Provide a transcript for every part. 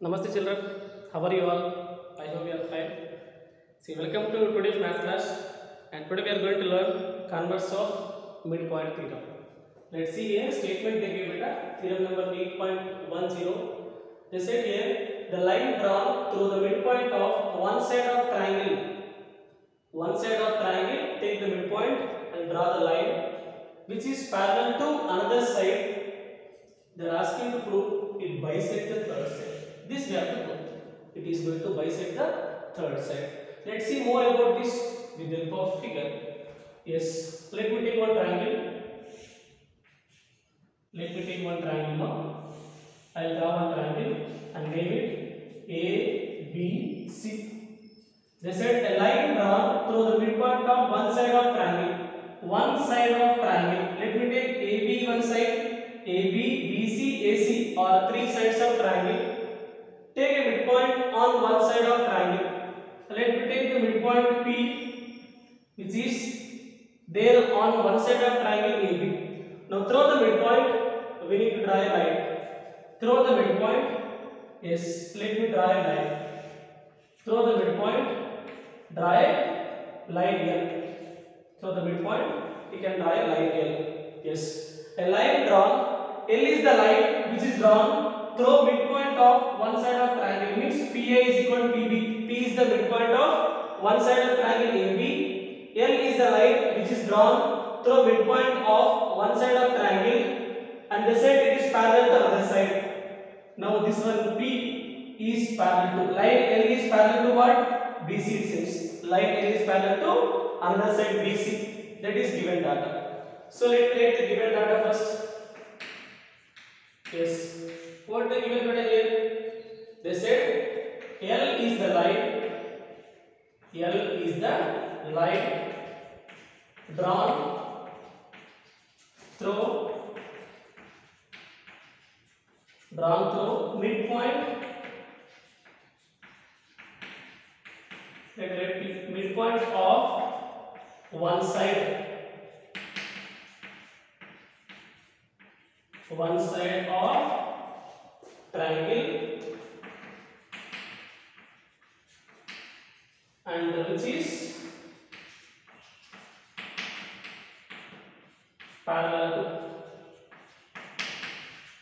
Namaste children, how are you all? I hope you are fine. See, welcome to today's math class, and today we are going to learn converse of midpoint theorem. Let's see here statement they give it theorem number 8.10. They said here the line drawn through the midpoint of one side of triangle. One side of triangle, take the midpoint and draw the line which is parallel to another side. They are asking to prove it bisects the third side. This we have to prove. It is going to bisect the third side. Let's see more about this with the help of figure. Yes, let me take one triangle. Let me take one triangle now. I will draw one triangle and name it A, B, C. They said a line drawn through the midpoint of one side of triangle. One side of triangle. Let me take AB one side, AB, BC, AC or three sides of triangle. Take a midpoint on one side of triangle. Let me take the midpoint P, which is there on one side of triangle AB. Now through the midpoint, we need to draw a line. Through the midpoint, yes, let me draw a line. Through the midpoint, draw a line here. Through the midpoint, we can draw a line here. Yes, a line drawn. L is the line which is drawn through midpoint of one side of triangle, means PA is equal to PB. P is the midpoint of one side of triangle AB. L is the line which is drawn through midpoint of one side of triangle, and they said it is parallel to other side. Now this one P is parallel to line L is parallel to what? BC it seems. Line L is parallel to another side BC. That is given data. So let me take the given data first. Yes. What the given data here? They said L is the line. L is the line drawn through midpoint. Let me repeat, midpoint of one side. One side of triangle, and which is parallel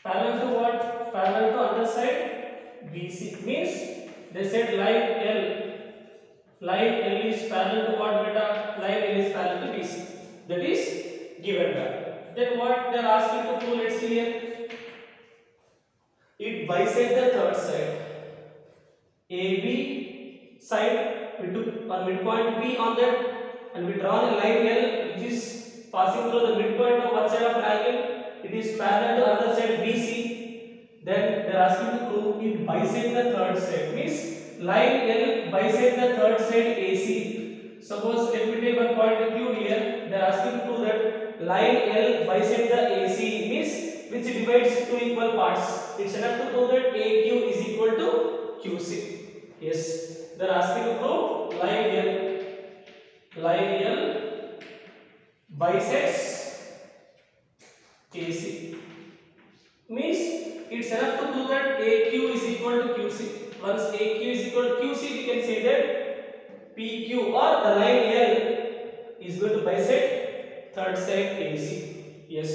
to what? Parallel to other side BC. Means they said line L is parallel to what beta? Line L is parallel to BC. That is given data. Then what they are asking to prove? Let's see here. It bisects the third side. AB side, we took a midpoint P on that, and we draw a line L which is passing through the midpoint of one side of triangle. It is parallel to other side BC. Then they are asking to prove it bisects the third side. Means line L bisects the third side AC. Suppose let me take one point Q here. They are asking to prove that line L bisects the AC, means which divides two equal parts. It's enough to prove that AQ is equal to QC. Yes, they are asking to prove line L bisects AC. Means it's enough to prove that AQ is equal to QC. Once AQ is equal to QC, we can say that PQ or the line L is going to bisect third side AC. Yes.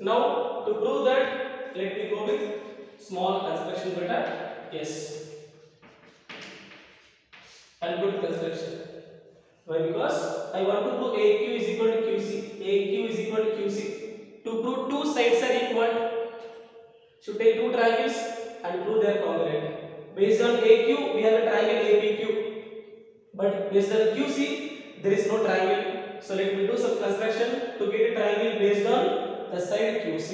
Now to prove that, let me go with small construction beta. Yes, I'll go to construction. Why? Because I want to prove AQ is equal to QC. AQ is equal to QC. To prove two sides are equal, should take two triangles and prove their congruent. Based on AQ, we have a triangle APQ, but based on QC, there is no triangle. So let me do some construction to get a triangle based on the side QC.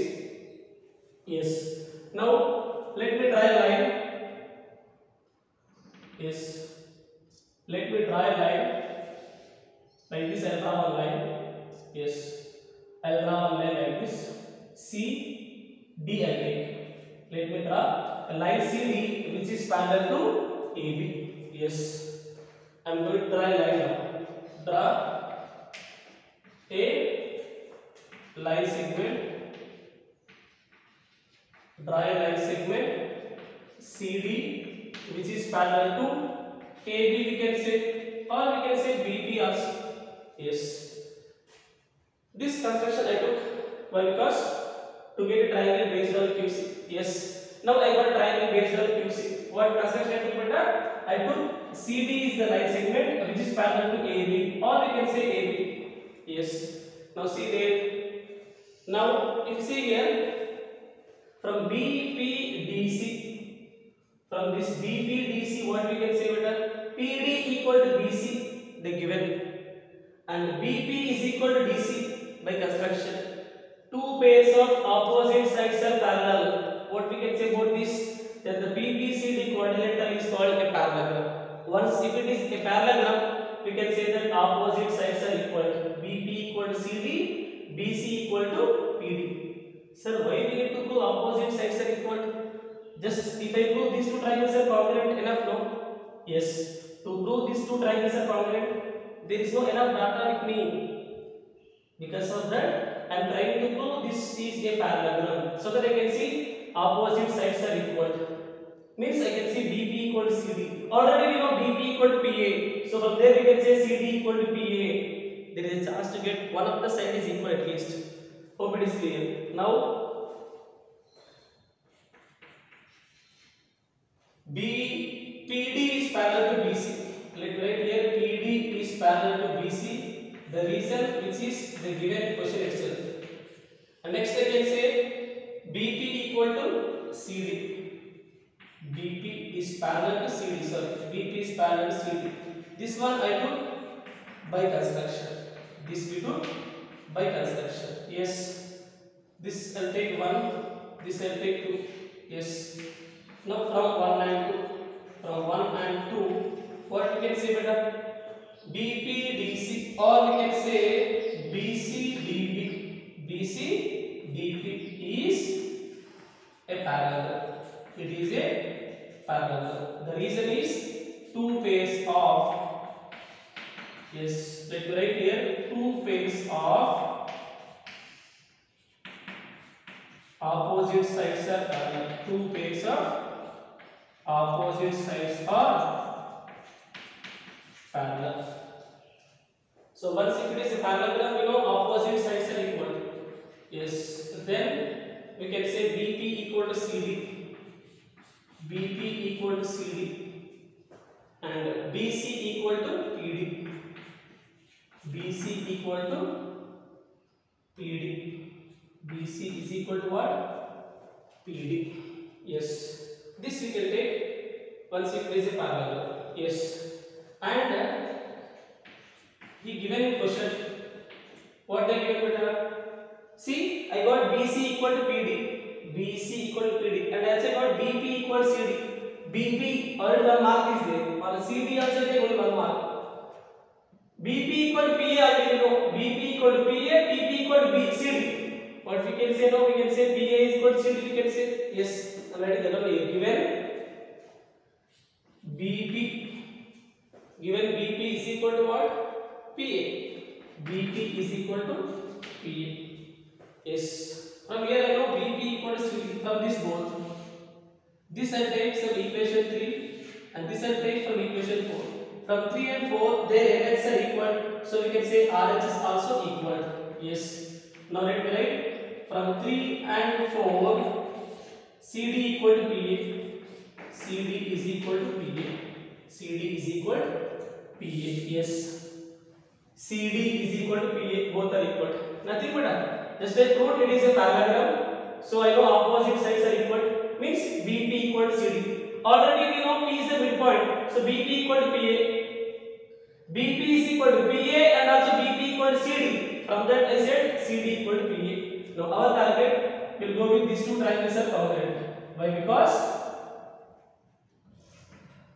Yes. Now let me draw a line. Yes. Let me draw a line. Like this, I'll draw one line. Yes. I'll draw one line like this. C, D I take. Let me draw a line CD which is parallel to AB. Yes. I'm going to draw a line now. Draw a line segment. Draw a line segment CD which is parallel to AB, we can say, or we can say BP also. Yes, this construction I took. Why? Because to get a triangle based on QC. Yes, now I got triangle based on QC. What construction I took? Beta, I took CD is the right segment which is parallel to AB, or we can say AB. Yes, now see there. Now if you see here, from BPDC, from this BPDC, what we can say, beta, PD equal to BC, the given, and BP is equal to DC by construction. Two pairs of opposite sides are parallel. What we can say about this? That the BPCD quadrilateral is called a parallelogram. Once if it is a parallelogram, we can say that opposite sides are equal. BP equal to CD, BC equal to PD. Sir, why we need to prove opposite sides are equal? Just if I prove these two triangles are congruent, enough, no? Yes. To prove these two triangles are congruent, there is no enough data with me. Because of that, I am trying to prove this is a parallelogram, so that I can see opposite sides are equal. Means I can see BP equal to CD. Already we know BP equal to PA. So from there we can say CD equal to PA. There is a chance to get one of the side is equal at least. Hope it is clear. Now PD is parallel to BC. Let me write here PD is parallel to BC. The reason which is the given question itself. And next I can say BP equal to CD. BP is parallel to CD. Sorry, BP is parallel to CD. This one I took by construction. This we took by construction. Yes. This I'll take 1. This I'll take 2. Yes. Now from 1 and 2. From 1 and 2, what we can say, beta? BP DC, or we can say BC DB. BC DB is a parallelogram. It is a parallelogram. The reason is two pairs of, yes, let me write here, two pairs of opposite sides are parallel. Two pairs of opposite sides are parallel. So once if it is a parallelogram, we know opposite sides are equal. Yes, then we can say BP equal to CD, BP equal to CD, and BC equal to PD, BC equal to PD, BC is equal to what? PD. Yes, this we can take once if it is a parallelogram. Yes, and he given in question, what they given, beta? See, I got BC equal to PD, BC equal to PD, and I also got BP equal to CD. BP already 1 mark is there, or CD also take only 1 mark. BP equal to PA already know. BP equal to PA, BP equal to CD. What we can say now? We can say PA is equal to CD. We can say yes. Already given BP, given BP is equal to what? PA. BP is equal to PA. Yes. From here I know BP equal to CD. From this both. This I take from equation 3 and this I take from equation 4. From 3 and 4 their LHS are equal. So we can say RHS is also equal. Yes. Now let me write from 3 and 4 CD equal to PA. CD is equal to PA. CD is equal to PA. Yes. CD is equal to PA. Both are equal. Nothing but just I proved it is a parallelogram. So I know opposite sides are equal. Means BP equal to CD. Already we know P is the midpoint. So BP equal to PA. BP is equal to PA and also BP equal to CD. From that I said CD equal to PA. Now our target will go with these two triangles are congruent. Why? Because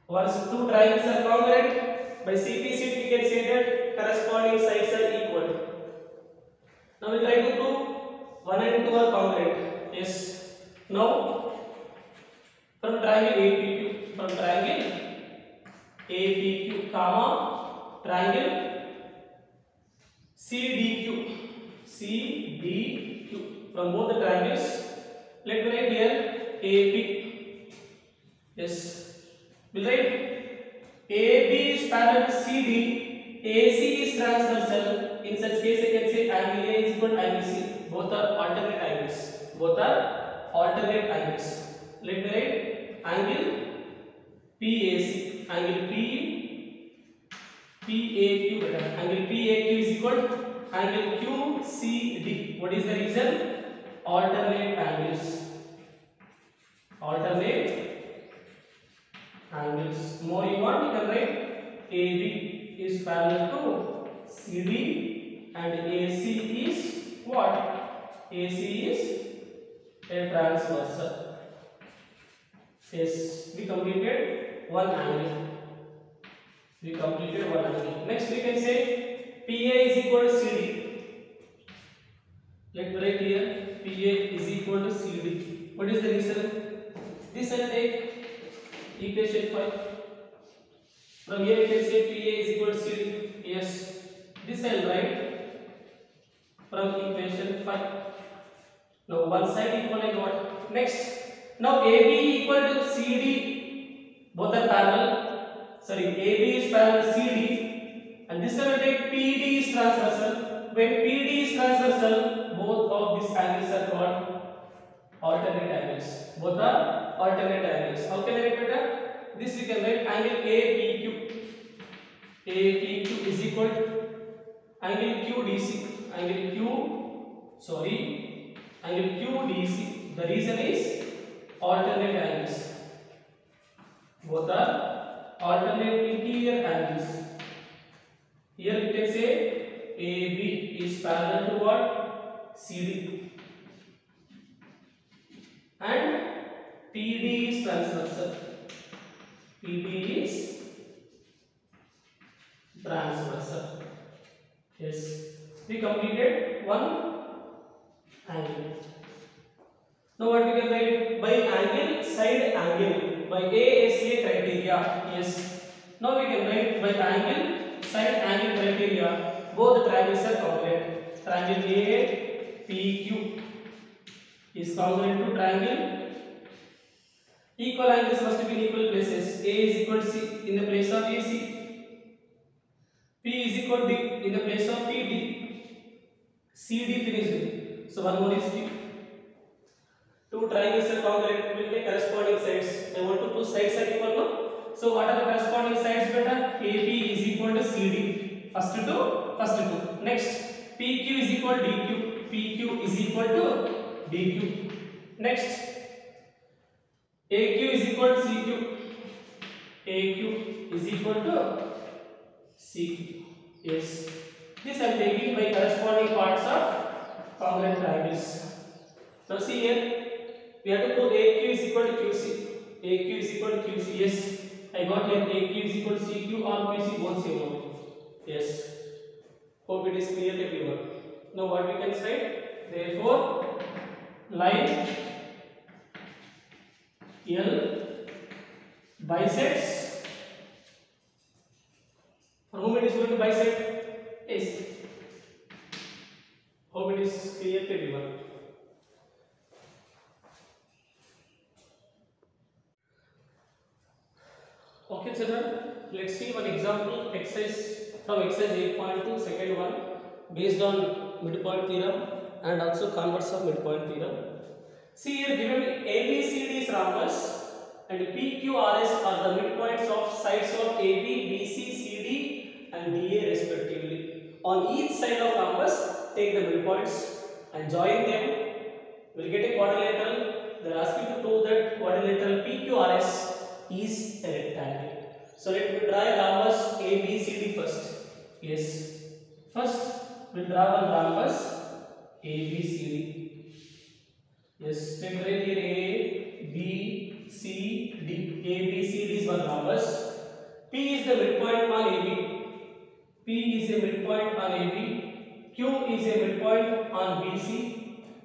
once two triangles are congruent, by CP sheet we can say that corresponding sides are equal. Now we try to prove 1 and 2 are congruent. Yes. Now from triangle APQ, from triangle APQ, comma triangle CDQ, CDQ. From both the triangles, let me write here AP. Yes. We'll write AB is parallel to CD, AC is transversal. In such case, I can say angle A is equal to angle C. Both are alternate angles. Both are alternate angles. Let me write angle PAC. Angle PAQ better. Angle PAQ is equal to angle QCD. What is the reason? Alternate angles. Alternate angles. More you want, you can write AB is parallel to CD and AC is what? AC is a transversal. Yes, we completed one angle. We completed one angle. Next we can say PA is equal to CD. Let me write here PA is equal to CD. What is the reason? This I'll take equation 5. From here you can say PA is equal to CD. Yes. This I'll write from equation 5. Now one side equal I got. Next. Now AB equal to CD. Both are parallel. Sorry, AB is parallel to CD. And this time I take PD is transversal. When PD is transversal, both of these angles are called alternate angles. Both are alternate angles. How can I write better? This we can write angle APQ. APQ is equal to angle QDC. Angle QDC. The reason is alternate angles. Both are alternate interior angles. Here you can say AB is parallel to what? CD. And PD is transversal. PD is transversal. Yes. We completed one angle. Now what we can write? By angle, side angle. By ASA criteria. Yes. Now we can write by angle, side angle criteria. Both the triangles are congruent. Triangle APQ is congruent to triangle. Equal angles must be in equal places. A is equal to C in the place of AC. P is equal to D in the place of PD. CD finished. So one more is D. Two triangles are congruent will take corresponding sides. I want to put sides are equal now. So what are the corresponding sides beta? AB is equal to CD. First two. Next PQ is equal to DQ. PQ is equal to DQ. Next AQ is equal to CQ. AQ is equal to CQ. Yes. This I am taking by corresponding parts of congruent triangles. Now see here. We have to put AQ is equal to QC. AQ is equal to QC. Yes. I got here AQ is equal to CQ or QC both same only. Yes. Hope it is clear to everyone. Now what we can say? Therefore, line L bisects. For whom it is going to bisect? Yes. Hope it is clear to everyone. Okay children, let's see one example exercise from exercise 8.2 second one based on midpoint theorem and also converse of midpoint theorem. See here given ABCD is rhombus and PQRS are the midpoints of sides of AB, BC, CD and DA respectively. On each side of rhombus take the midpoints and join them. We'll get a quadrilateral. They are asking to prove that quadrilateral PQRS is a rectangle. So let me draw a rhombus ABCD first. Yes. First we draw one rhombus ABCD. Yes. Let me write here A, B, C, D. ABCD is one rhombus. P is the midpoint on AB. P is a midpoint on AB. Q is a midpoint on BC.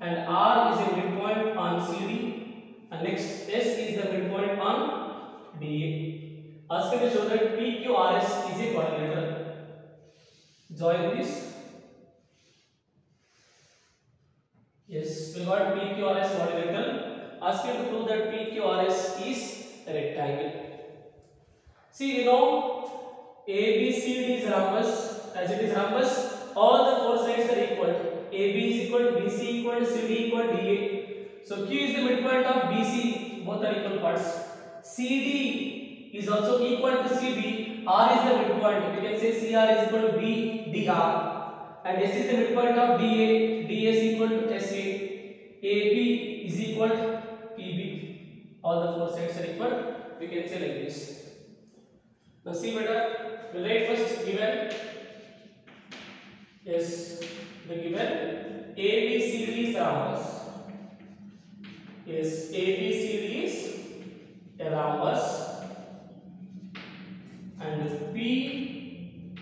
And R is a midpoint on CD. And next S is the midpoint on DA. Asking to show that PQRS is a quadrilateral. Join this. Yes, we got PQRS quadrilateral. Asking to prove that PQRS is a rectangle. See, you know, ABCD is rhombus. As it is rhombus, all the four sides are equal. AB is equal to BC equal to CD equal to DA. So Q is the midpoint of BC. Both are equal parts. CD is also equal to CB. R is the midpoint. We can say CR is equal to BDR. And S is the midpoint of DA. DA is equal to SA. AB is equal to PB. All the four sides are equal. We can say like this. Now see better. We write first given. Yes, the given ABCD is rhombus. Yes, ABCD is a rhombus, and P,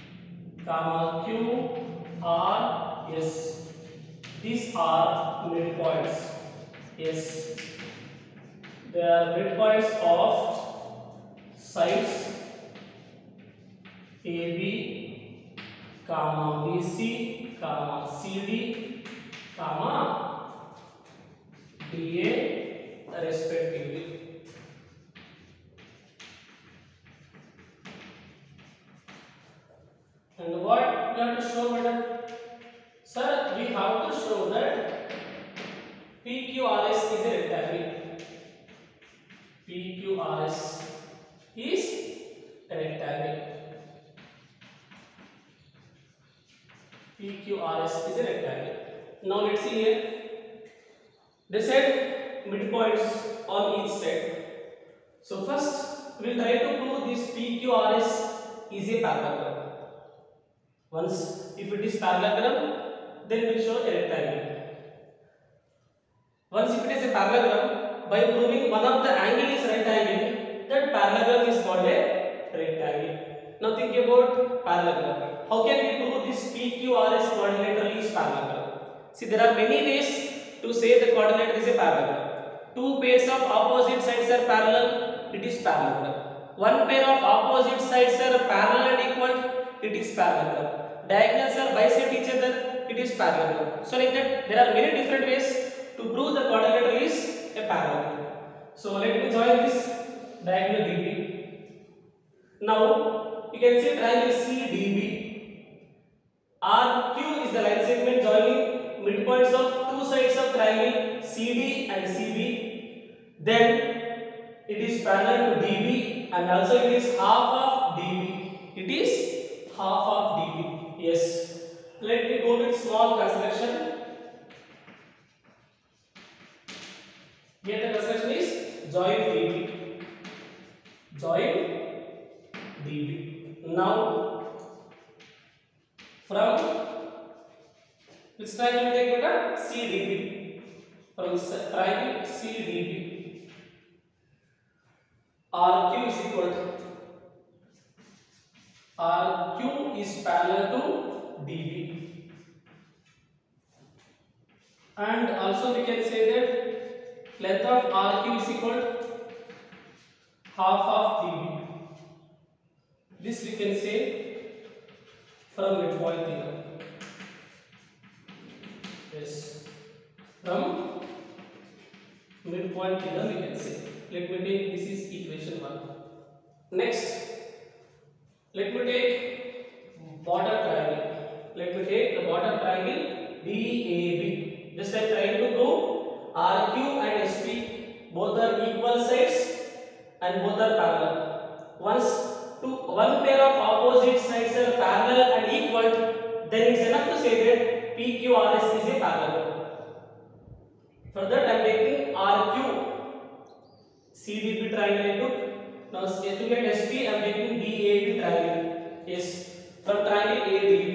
comma Q, R. Yes, these are midpoints. Yes, they are midpoints of sides AB, comma BC, comma CD, comma DA respectively. And what we have to show, madam? Sir, we have to show that PQRS is a rectangle. PQRS is a rectangle. PQRS is a rectangle. Now let's see here. They said midpoints on each side. So first we will try to prove this PQRS is a parallelogram. Once if it is parallelogram, then we will show a rectangle. Once if it is a parallelogram, by proving one of the angle is right angle, that parallelogram is called a rectangle. Now think about parallelogram. How can we prove this PQRS quadrilateral is parallelogram? See, there are many ways to say the quadrilateral is a parallelogram. Two pairs of opposite sides are parallel, it is parallelogram. One pair of opposite sides are parallel and equal, it is parallelogram. Diagonals are bisect each other, it is parallelogram. So like that, there are many different ways to prove the quadrilateral is a parallelogram. So let me join this diagonal DB. Now you can see triangle CDB. RQ is the line segment joining midpoints of two sides of triangle CD and CB. Then it is parallel to DB, and also it is half of DB. It is half of DB. Yes. Let me go with small construction. Here the construction is join DB. Join DB. Now from which triangle we take beta? CDB. From triangle CDB, RQ is equal to RQ is parallel to DB, and also we can say that length of RQ is equal to half of DB. This we can say from midpoint theorem. Yes, from midpoint theorem we can say. Let me take, this is equation 1. Next, let me take border triangle. Let me take the border triangle DAB. Just I am trying to prove RQ and SP both are equal sides and both are parallel. Once one pair of opposite sides are parallel and equal, then it's enough to say that PQRS is a parallelogram. For that I am taking RQ CDB triangle into. Now to get SP I am taking DAB triangle. Yes, from triangle ADB.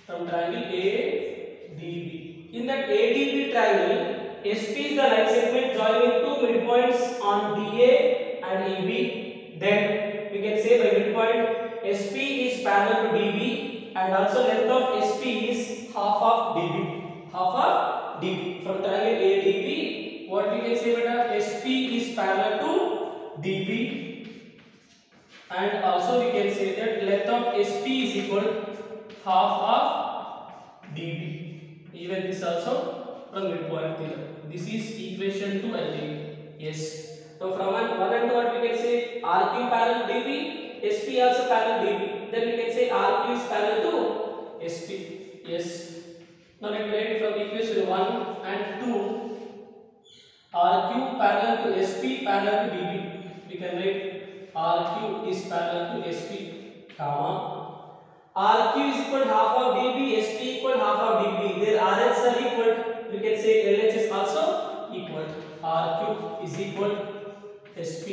From triangle ADB. In that ADB triangle, SP is the line segment joining two midpoints on DA and EB. Then we can say by midpoint SP is parallel to DB, and also length of SP is half of DB. Half of DB. From triangle ADB, what we can say beta? SP is parallel to DB, and also we can say that length of SP is equal to half of DB. Even this also from midpoint theorem. This is equation 2 I think. Yes. Now from one and two, what we can say? RQ parallel DB, SP also parallel DB. Then we can say RQ is parallel to SP. Yes. Now let me write from equation 1 and 2. RQ parallel to SP parallel to DB. We can write RQ is parallel to SP, comma. RQ is equal to half of DB, SP equal to half of DB. Their RHs are equal. We can say LH is also equal. RQ is equal to SP.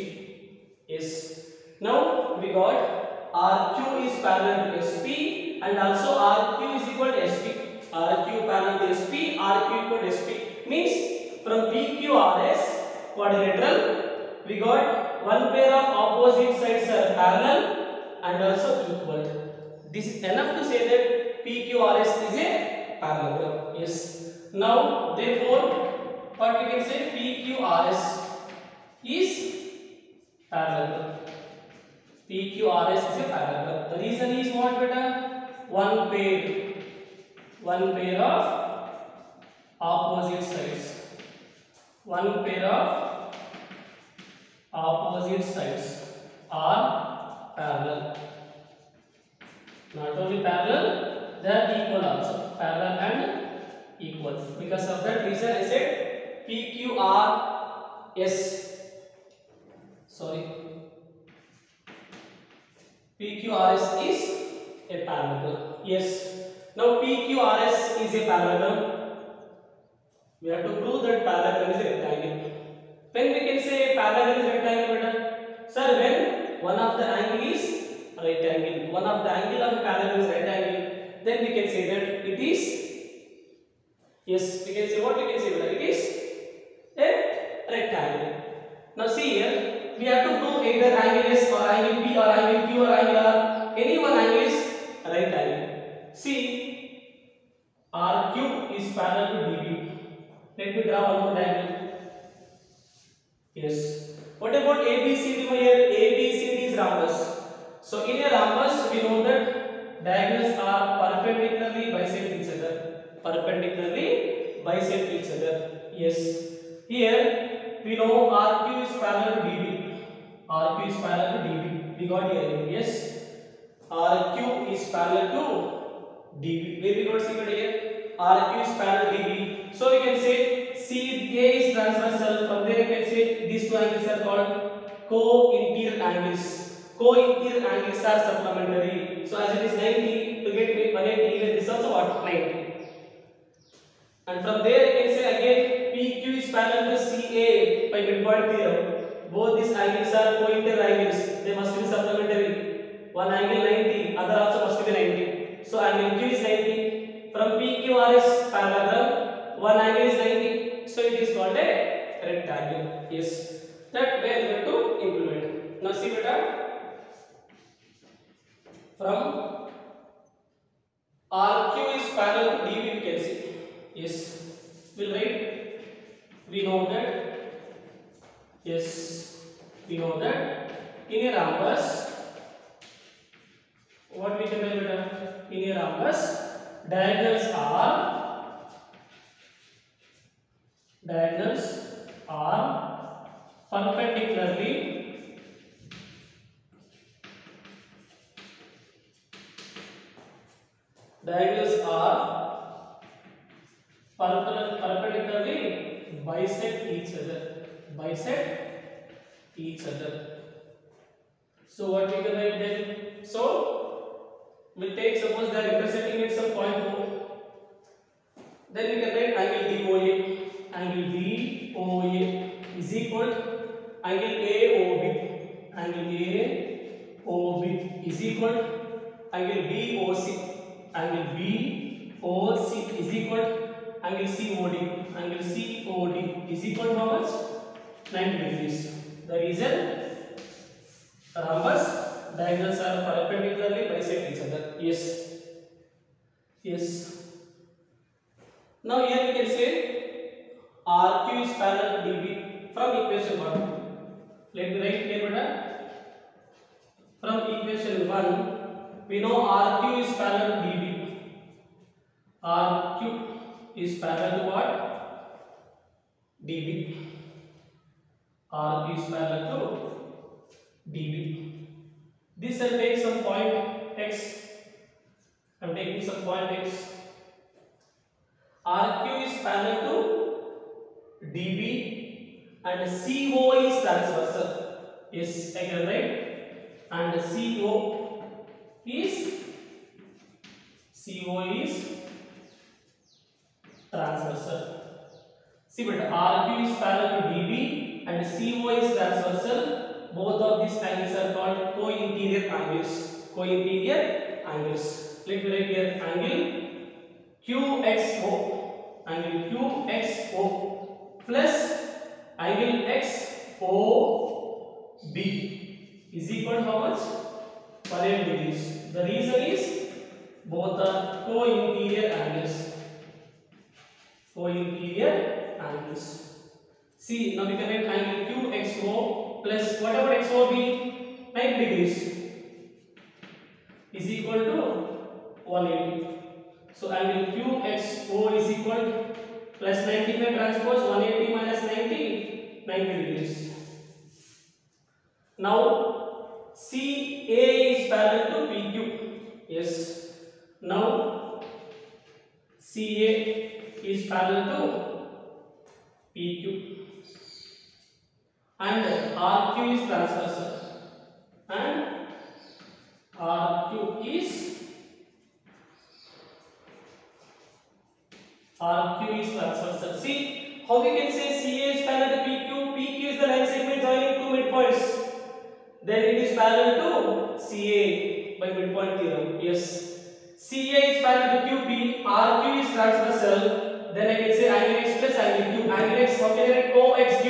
Yes. Now we got RQ is parallel to SP and also RQ is equal to SP. RQ parallel to SP, RQ equal to SP. Means from PQRS quadrilateral we got one pair of opposite sides are parallel and also equal. This is enough to say that PQRS is a parallelogram. Yes. Now therefore what we can say, PQRS is parallelogram. PQRS is a parallelogram. The reason is what, beta? One pair of opposite sides. One pair of opposite sides are parallel. Not only parallel, they are equal also. Parallel and equal. Because of that reason I said PQRS. PQRS is a parallelogram. Yes. Now PQRS is a parallelogram. We have to prove that parallelogram is a rectangle. When we can say parallelogram is rectangle, beta? Sir, when one of the angle is right angle, one of the angle of parallelogram is right angle, then we can say that it is. Yes, we can say what we can say, beta? It is a rectangle. Now see here, we have to prove either angle S or angle P or angle Q or angle R. Any one angle is right angle. See, RQ is parallel to DB. Let me draw one more diagram. Yes. What about ABCD here? ABCD is rhombus. So in a rhombus, we know that diagonals are perpendicularly bisect each other. Perpendicularly bisect each other. Yes. Here we know RQ is parallel to DB. RQ is parallel to DB. We got here. Yes. RQ is parallel to DB. Where we got C here? RQ is parallel to DB. So we can say CA is transversal. From there you can say these two angles are called co-interior angles. Co-interior angles are supplementary. So as it is 90, to get 180, even this also what? 90. And from there you can say again PQ is parallel to CA by midpoint theorem. Both these angles are co-interior angles. They must be supplementary. One angle 90, other also must be 90. So angle Q is 90. From PQRS parallelogram, one angle is 90. So it is called a rectangle. Yes. That way we have to implement. Now see beta. From RQ is parallel to DB we can see. Yes. We'll write. We know that. Yes. We know that in a rhombus, what we can write beta? In a rhombus, diagonals are perpendicularly bisect each other. So what we can write then? So we'll take, suppose they are intersecting at some point O. Then we can write angle DOA. Angle DOA is equal to angle AOB. Angle AOB is equal to angle BOC. Angle BOC is equal to angle COD. Angle COD is equal to how much? 90 degrees. The reason rhombus diagonals are perpendicularly bisect each other. Yes. Yes. Now here we can say RQ is parallel to DB from equation 1. Let me write here beta. From equation 1, we know RQ is parallel to DB. RQ is parallel to what? DB. RQ is parallel to DB. This will take some point X. I am taking some point X. RQ is parallel to DB and CO is transversal. Yes, I can write. And CO is transversal. See, but RQ is parallel to DB and CO is transversal. Both of these angles are called co-interior angles. Co-interior angles. Let me write here angle QXO. Angle QXO plus angle XOB is equal to how much? 180 degrees. The reason is both are co-interior angles. Co-interior angles. See, now we can write angle QXO plus whatever XOB 90 degrees is equal to 180. So angle QXO is equal to plus 95 transpose 180 minus 90 degrees. Now CA is parallel to PQ. Yes. Now CA is parallel to PQ and RQ is transversal and RQ is transversal. See how we can say CA is parallel to PQ. PQ is the line segment joining two midpoints. Then it is parallel to CA by midpoint theorem. Yes. CA is parallel to QP. RQ is transversal. Then I can say angle X plus angle Q. Angle X, how can I write OXQ?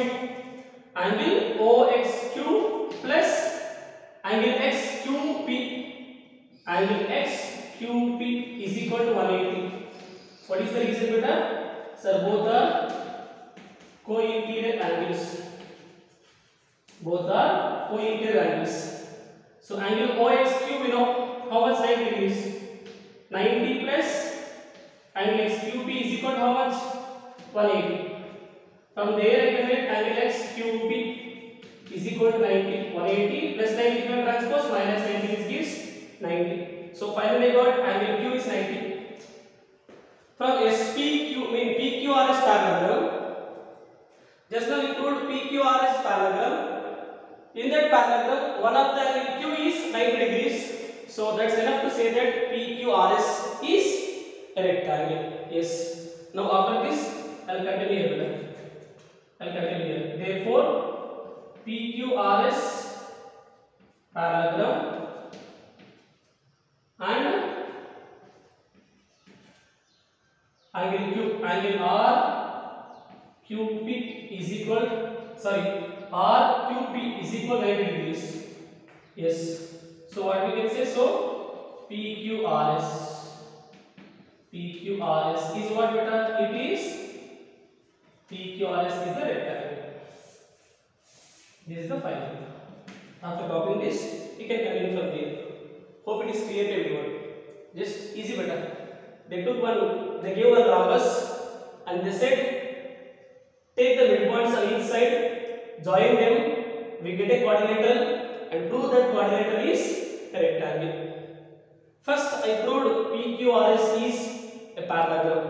Angle OXQ plus angle XQP. Angle XQP is equal to 180. What is the reason, beta? Sir, both are co-interior angles. Both are co-interior angles. So angle OXQ, we know how much? 90 degrees. 90 plus angle XQP is equal to how much? 180. From there I can write angle XQP is equal to 90. 180 plus 95 transpose minus 90 gives 90. So finally I got angle Q is 90. From SPQ, mean PQRS parallelogram. Just now we proved PQRS parallelogram. In that parallelogram, one of the angle Q is 90 degrees. So that's enough to say that PQRS is a rectangle. Yes. Now after this, I'll continue here. Therefore, PQRS parallelogram and angle Q, angle RQP is equal, RQP is equal 90 degrees. Yes. So what we can say? So PQRS is what, beta? It is PQRS is the rectangle. This is the final. After copying this, you can continue from there. Hope it is clear to everyone. Just easy, beta. They gave one rhombus and they said take the midpoints on each side, join them, we get a quadrilateral and prove that quadrilateral is a rectangle. First I proved PQRS is a parallelogram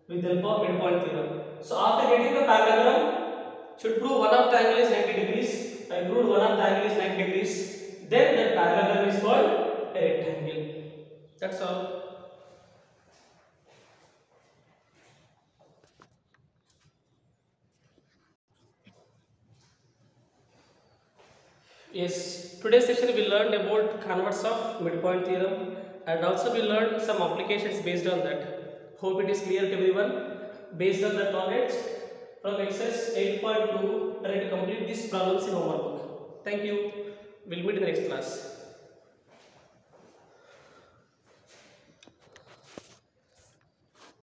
with the help of midpoint theorem. So after getting the parallelogram, should prove one of the angle is 90 degrees. I proved one of the angle is 90 degrees. Then that parallelogram is called a rectangle. That's all. Yes, today's session we learned about converse of midpoint theorem and also we learned some applications based on that. Hope it is clear to everyone. Based on that knowledge, from exercise 8.2, try to complete these problems in homework book. Thank you. We'll meet in the next class.